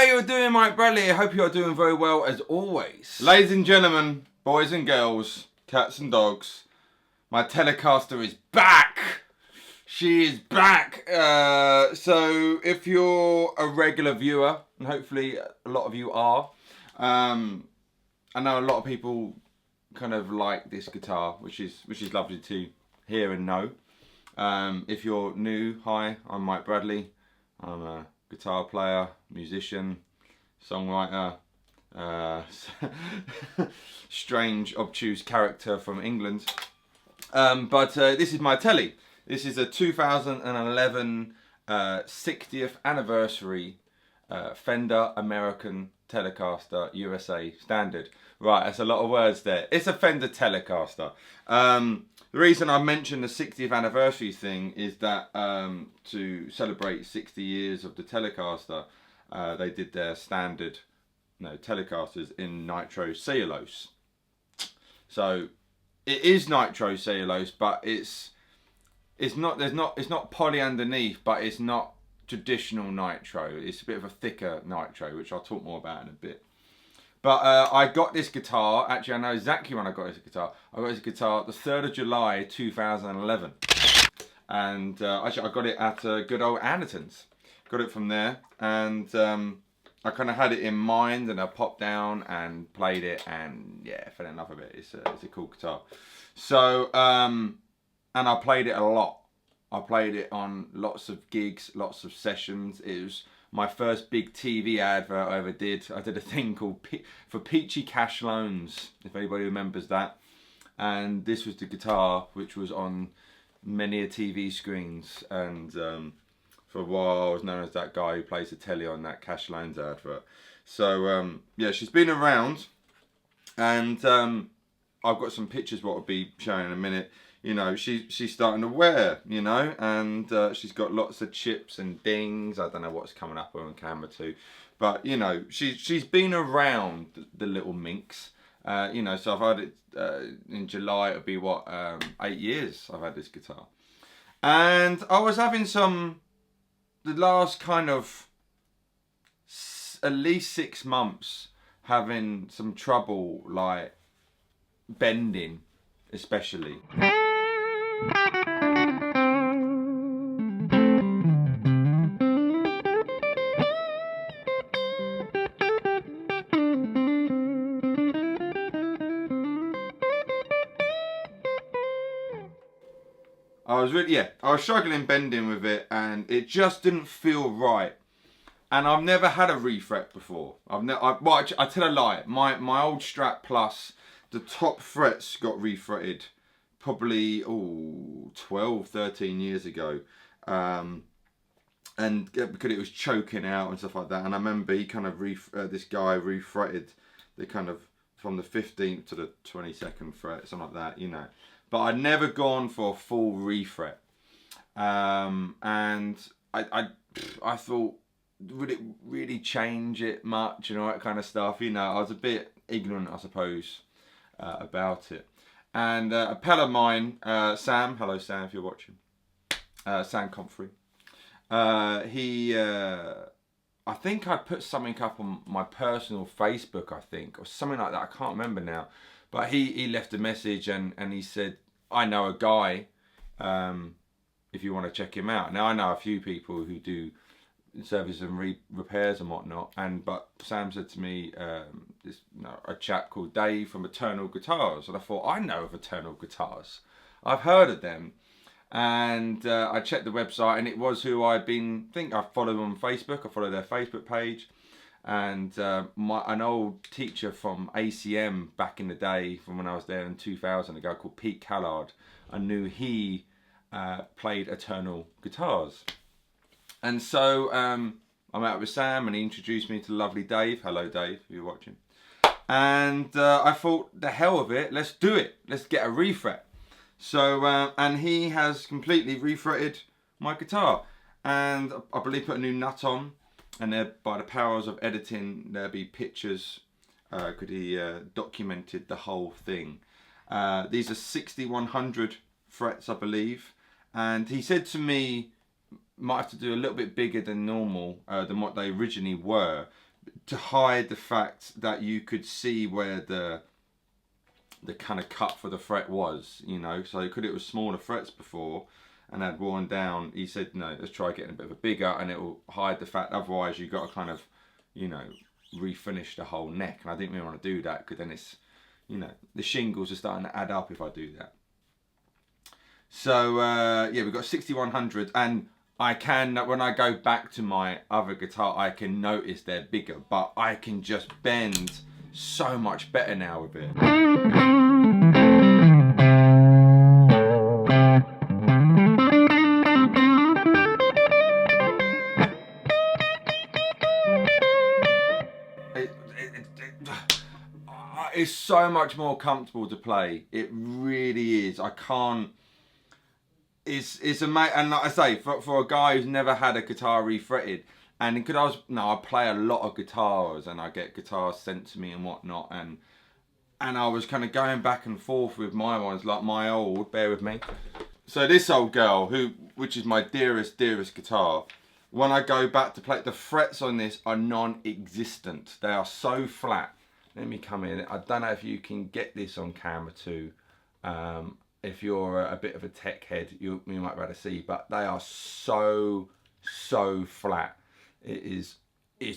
you doing, Mike Bradley? I hope you're doing very well as always. Ladies and gentlemen, boys and girls, cats and dogs, my Telecaster is back. She is back. So if you're a regular viewer, and hopefully a lot of you are, I know a lot of people kind of like this guitar, which is lovely to hear and know. If you're new, hi, I'm Mike Bradley. I'm a guitar player, musician, songwriter, strange, obtuse character from England. But this is my telly. This is a 2011 60th anniversary Fender American Telecaster USA Standard. Right, that's a lot of words there. It's a Fender Telecaster. The reason I mentioned the 60th anniversary thing is that to celebrate 60 years of the Telecaster, they did their standard Telecasters in nitro cellulose. So it is nitro cellulose, but it's not poly underneath, but it's not traditional nitro. It's a bit of a thicker nitro, which I'll talk more about in a bit. But I got this guitar, actually I know exactly when I got this guitar. I got this guitar the 3rd of July 2011. And actually I got it at good old Anderton's. Got it from there, and I kind of had it in mind, and I popped down and played it, and yeah, fell in love with it. It's a cool guitar. So, and I played it a lot. I played it on lots of gigs, lots of sessions. It was my first big TV advert I ever did. I did a thing called for Peachy Cash Loans, if anybody remembers that. And this was the guitar which was on many a TV screens. And for a while I was known as that guy who plays the telly on that Cash Loans advert. So yeah, she's been around, and I've got some pictures what I'll be showing in a minute. You know, she's starting to wear, you know, and she's got lots of chips and dings. I don't know what's coming up on camera too, but you know, she's been around the little minx. You know, so I've had it in July. It'll be what 8 years I've had this guitar, and I was having the last kind of at least 6 months having some trouble, like bending, especially. I was struggling bending with it, and it just didn't feel right. And I've never had a refret before. I tell a lie. My old Strat Plus, the top frets got refretted probably 12, 13 years ago. And because it was choking out and stuff like that. And I remember he kind of this guy refretted the kind of from the 15th to the 22nd fret, something like that, you know. But I'd never gone for a full refret. And I thought, would it really change it much and all that kind of stuff? You know, I was a bit ignorant, I suppose, about it. And a pal of mine, Sam, hello Sam if you're watching, Sam Comfrey, I think I put something up on my personal Facebook, I think, or something like that, I can't remember now. But he left a message, and he said, I know a guy, if you want to check him out. Now I know a few people who do service and repairs and whatnot, but Sam said to me, a chap called Dave from Eternal Guitars, and I thought, I know of Eternal Guitars, I've heard of them, and I checked the website, and it was who I follow them on Facebook. I follow their Facebook page, and an old teacher from ACM back in the day, from when I was there in 2000, a guy called Pete Callard, I knew he played Eternal Guitars. And so I'm out with Sam, and he introduced me to lovely Dave. Hello Dave, if you're watching. And I thought, the hell of it, let's do it. Let's get a refret. So, and he has completely refretted my guitar. And I believe put a new nut on. And there, by the powers of editing, there'll be pictures. Could he documented the whole thing. These are 6100 frets, I believe. And he said to me, might have to do a little bit bigger than normal, than what they originally were, to hide the fact that you could see where the kind of cut for the fret was, you know. So because it was smaller frets before and had worn down, he said, no, let's try getting a bit of a bigger, and it will hide the fact. Otherwise, you've got to kind of, you know, refinish the whole neck, and I didn't really want to do that because then it's, you know, the shingles are starting to add up if I do that. So yeah, we've got 6100, and I can, when I go back to my other guitar, I can notice they're bigger, but I can just bend so much better now with it. It's so much more comfortable to play. It really is. I can't. It's amazing. And like I say, for a guy who's never had a guitar refretted, and because I play a lot of guitars, and I get guitars sent to me and whatnot, and I was kind of going back and forth with my ones, like my old. Bear with me. So this old girl, which is my dearest guitar. When I go back to play, the frets on this are non-existent. They are so flat. Let me come in. I don't know if you can get this on camera too. If you're a bit of a tech head, you might be able to see, but they are so flat. It's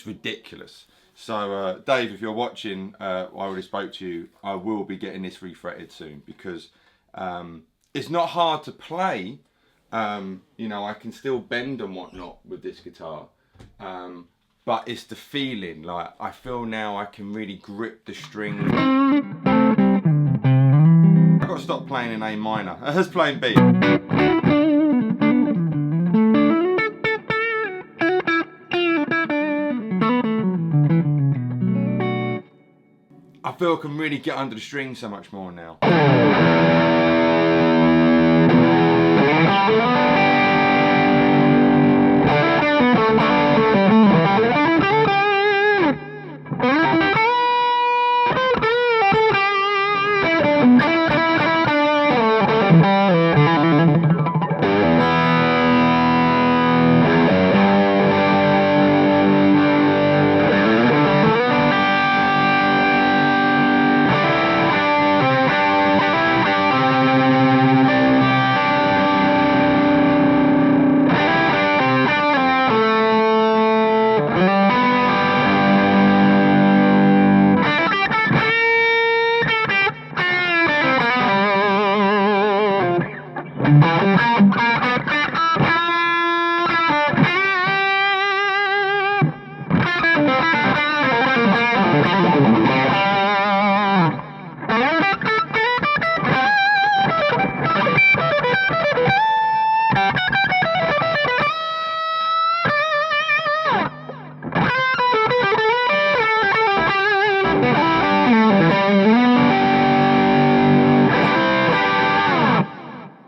ridiculous. So Dave, if you're watching, I already spoke to you. I will be getting this refretted soon because it's not hard to play. You know, I can still bend and whatnot with this guitar. But it's the feeling, like I feel now I can really grip the string. I've got to stop playing in A minor. Let's play in B. I feel I can really get under the string so much more now.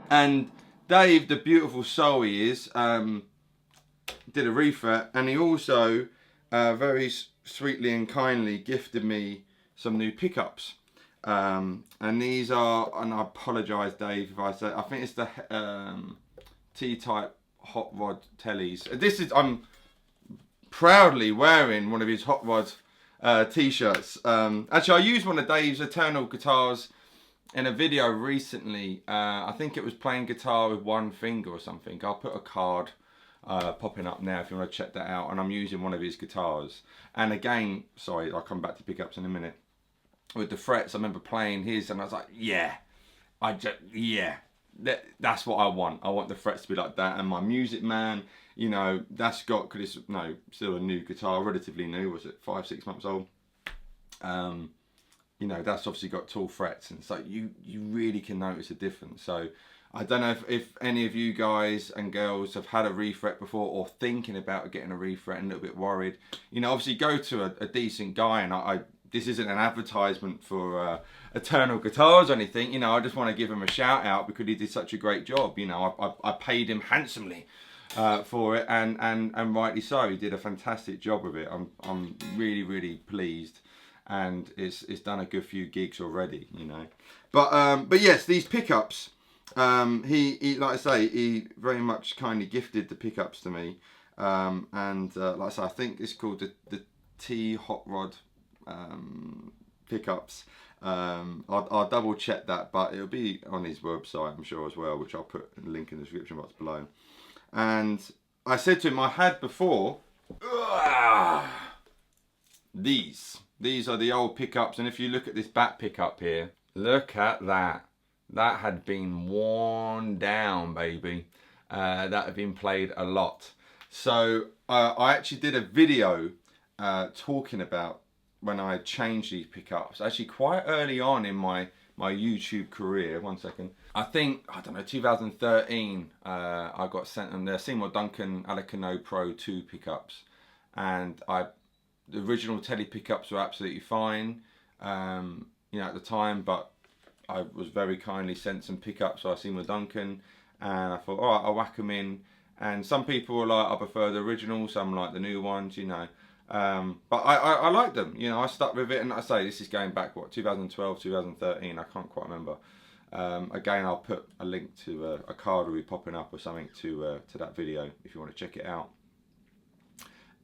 And Dave, the beautiful soul he is, did a refret, and he also very sweetly and kindly gifted me some new pickups. And these are, and I apologise, Dave, if I say, I think it's the T-type hot rod Teles. This is, I'm proudly wearing one of his hot rod t-shirts. Actually, I used one of Dave's Eternal guitars in a video recently. I think it was playing guitar with one finger or something. I'll put a card popping up now if you want to check that out. And I'm using one of his guitars. And again, sorry, I'll come back to pickups in a minute. With the frets, I remember playing his and I was like, yeah, that's what I want. I want the frets to be like that. And my Music Man, you know, that's got, because it's still a new guitar, relatively new, was it 5-6 months old? You know, that's obviously got tall frets, and so you really can notice a difference. So I don't know if any of you guys and girls have had a refret before or thinking about getting a refret and a little bit worried. You know, obviously go to a decent guy, and this isn't an advertisement for Eternal Guitars or anything. You know, I just want to give him a shout out because he did such a great job. You know, I paid him handsomely for it, and rightly so. He did a fantastic job with it. I'm really pleased. And it's done a good few gigs already, you know. But yes, these pickups, he like I say, he very much kindly gifted the pickups to me. Like I say, I think it's called the T hot rod pickups. I'll double check that, but it'll be on his website, I'm sure, as well, which I'll put a link in the description box below. And I said to him, I had before these are the old pickups, and if you look at this back pickup here, look at that. That had been worn down, baby. That had been played a lot. So I actually did a video talking about when I changed these pickups, actually quite early on in my YouTube career. 1 second. I think, I don't know, 2013, I got sent them the Seymour Duncan Alicano Pro 2 pickups, and the original Tele pickups were absolutely fine, you know, at the time, but I was very kindly sent some pickups by Seymour Duncan, and I thought, all right, I'll whack them in. And some people were like, I prefer the original, some like the new ones, you know. But I like them, you know. I stuck with it, and I say this is going back, what, 2012, 2013, I can't quite remember. Again, I'll put a link to a card will be popping up or something to that video if you want to check it out.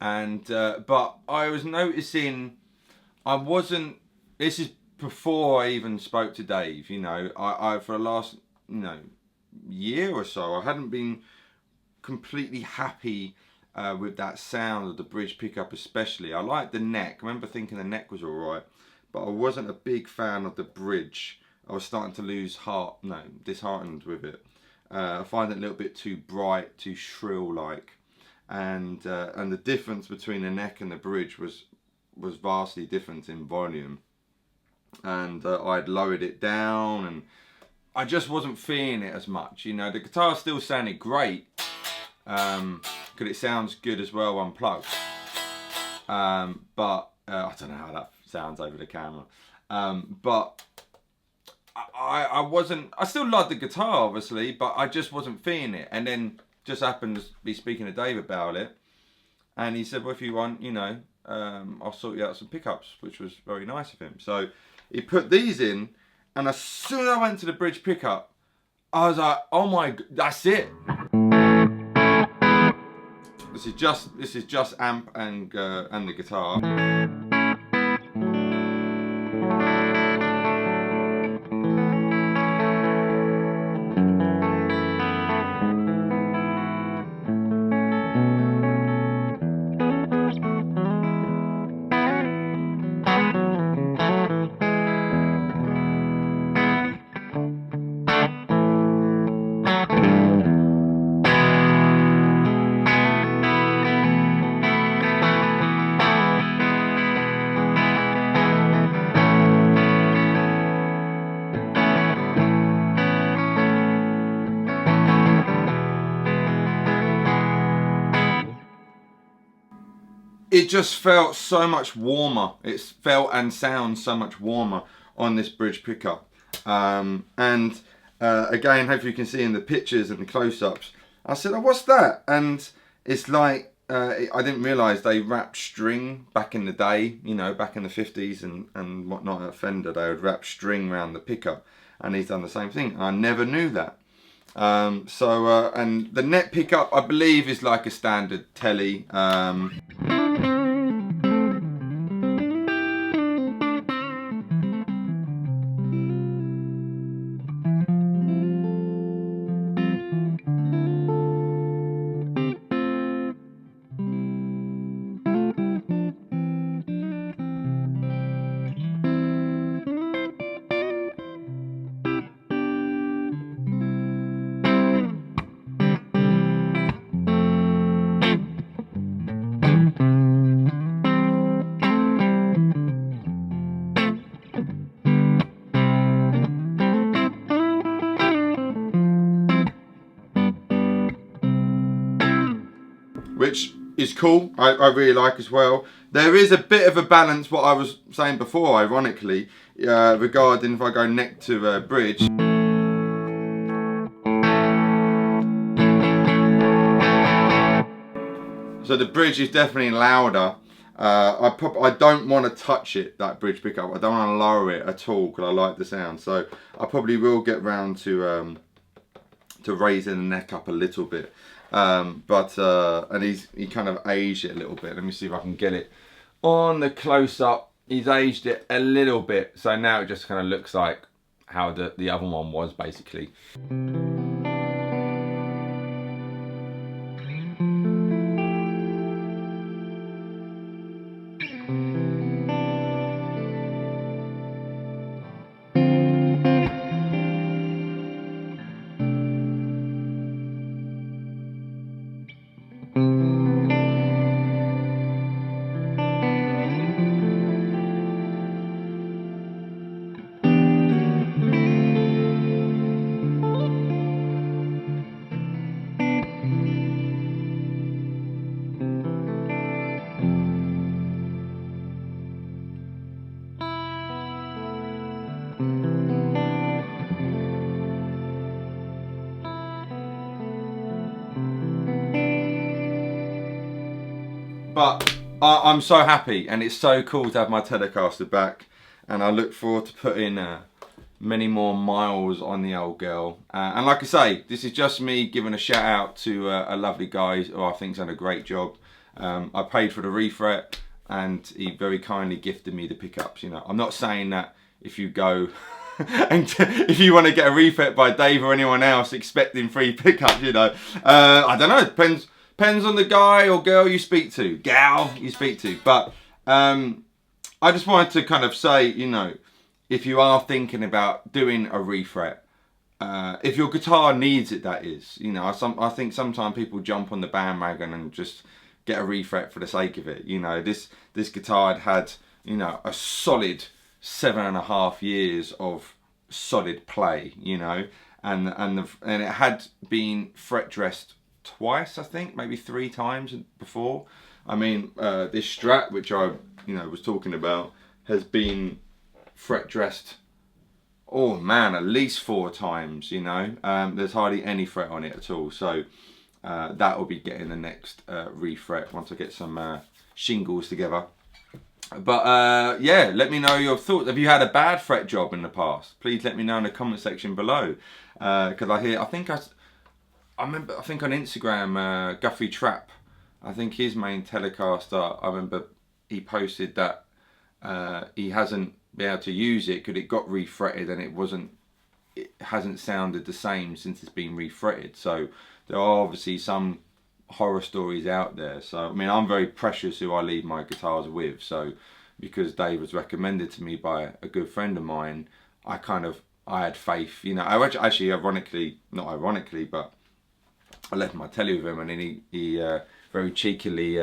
And but I was noticing I wasn't, this is before I even spoke to Dave, you know. I for the last, you know, year or so, I hadn't been completely happy with that sound of the bridge pickup, especially. I liked the neck. I remember thinking the neck was alright, but I wasn't a big fan of the bridge. I was starting to lose disheartened with it. I find it a little bit too bright, too shrill-like, and the difference between the neck and the bridge was vastly different in volume. And I'd lowered it down, and I just wasn't feeling it as much. You know, the guitar still sounded great, because it sounds good as well unplugged. But I don't know how that sounds over the camera. But I wasn't, I still loved the guitar obviously, but I just wasn't feeling it. And then just happened to be speaking to Dave about it, and he said, well, if you want, you know, I'll sort you out some pickups, which was very nice of him. So he put these in, and as soon as I went to the bridge pickup, I was like, oh my god, that's it. This is just amp and the guitar. It just felt so much warmer. It felt and sounds so much warmer on this bridge pickup. Again, hopefully you can see in the pictures and the close-ups, I said, oh, what's that? And it's like, I didn't realise they wrapped string back in the day, you know, back in the 50s and whatnot at Fender. They would wrap string around the pickup, and he's done the same thing. I never knew that. And the neck pickup, I believe, is like a standard Tele. Which is cool, I really like as well. There is a bit of a balance, what I was saying before, ironically, regarding if I go neck to bridge. So the bridge is definitely louder. I don't want to touch it, that bridge pickup. I don't want to lower it at all because I like the sound. So I probably will get round to raising the neck up a little bit. And he kind of aged it a little bit. Let me see if I can get it on the close-up, he's aged it a little bit, so now it just kind of looks like how the other one was, basically. But I'm so happy, and it's so cool to have my Telecaster back, and I look forward to putting many more miles on the old girl. And like I say, this is just me giving a shout out to a lovely guy who I think's done a great job. I paid for the refret, and he very kindly gifted me the pickups. You know, I'm not saying that if you go and if you want to get a refret by Dave or anyone else expecting free pickups, you know, I don't know, depends on the guy or girl you speak to, gal you speak to. But I just wanted to kind of say, you know, if you are thinking about doing a refret, if your guitar needs it, that is, you know, I think sometimes people jump on the bandwagon and just get a refret for the sake of it. You know, this guitar had, you know, a solid 7.5 years of solid play, you know, and it had been fret dressed twice, I think, maybe 3 times before. I mean, this Strat, which I, you know, was talking about, has been fret dressed, oh man, at least 4 times, you know. There's hardly any fret on it at all, so that will be getting the next refret once I get some shingles together. But yeah, let me know your thoughts. Have you had a bad fret job in the past? Please let me know in the comment section below, because I think on Instagram, Guffy Trap, I think his main Telecaster, I remember he posted that he hasn't been able to use it because it got refretted, and it hasn't sounded the same since it's been refretted. So there are obviously some horror stories out there. So I mean, I'm very precious who I leave my guitars with. So because Dave was recommended to me by a good friend of mine, I had faith, you know. I actually, not ironically, but I left my telly with him, and then he very cheekily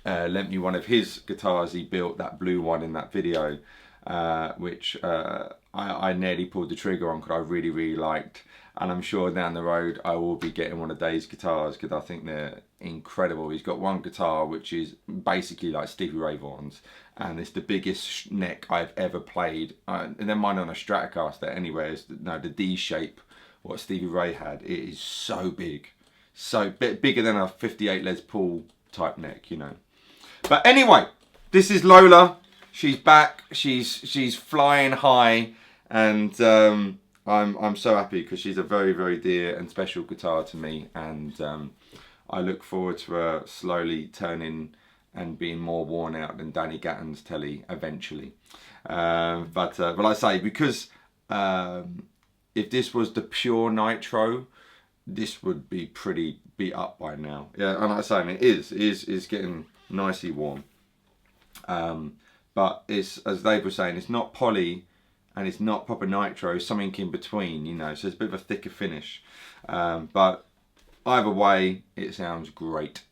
lent me one of his guitars he built, that blue one in that video, which I nearly pulled the trigger on because I really, really liked. And I'm sure down the road I will be getting one of Dave's guitars because I think they're incredible. He's got one guitar which is basically like Stevie Ray Vaughan's, and it's the biggest neck I've ever played. And then mine on a Stratocaster anyway is the D shape what Stevie Ray had. It is so big, so bigger than a 58 Les Paul type neck, you know. But anyway, this is Lola. She's back. She's flying high, and I'm so happy because she's a very, very dear and special guitar to me, and I look forward to her slowly turning and being more worn out than Danny Gatton's Telly eventually. But like I say, because if this was the pure nitro, this would be pretty beat up by now. Yeah, and like I say, it is getting nicely warm. But it's, as Dave was saying, it's not poly and it's not proper nitro, it's something in between, you know, so it's a bit of a thicker finish. But either way, it sounds great.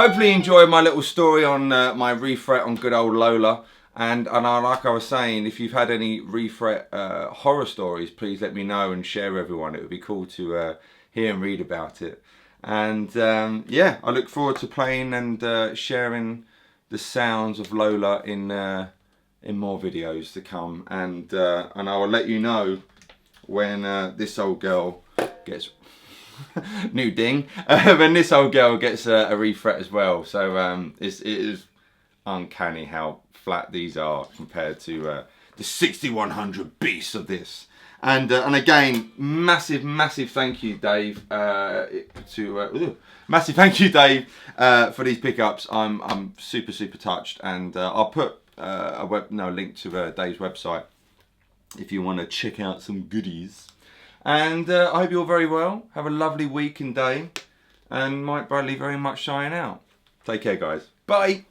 hopefully you enjoyed my little story on my refret on good old Lola. And like I was saying, if you've had any refret horror stories, please let me know and share everyone. It would be cool to hear and read about it. And yeah, I look forward to playing and sharing the sounds of Lola in more videos to come. And I will let you know when this old girl gets new ding. When this old girl gets a refret as well. So it is uncanny how flat these are compared to the 6100 beasts of this. And again, massive thank you, Dave. Massive thank you, Dave, for these pickups. I'm super touched, and I'll put a link to Dave's website if you want to check out some goodies. And I hope you're very well. Have a lovely week and day. And Mike Bradley very much signing out. Take care, guys. Bye.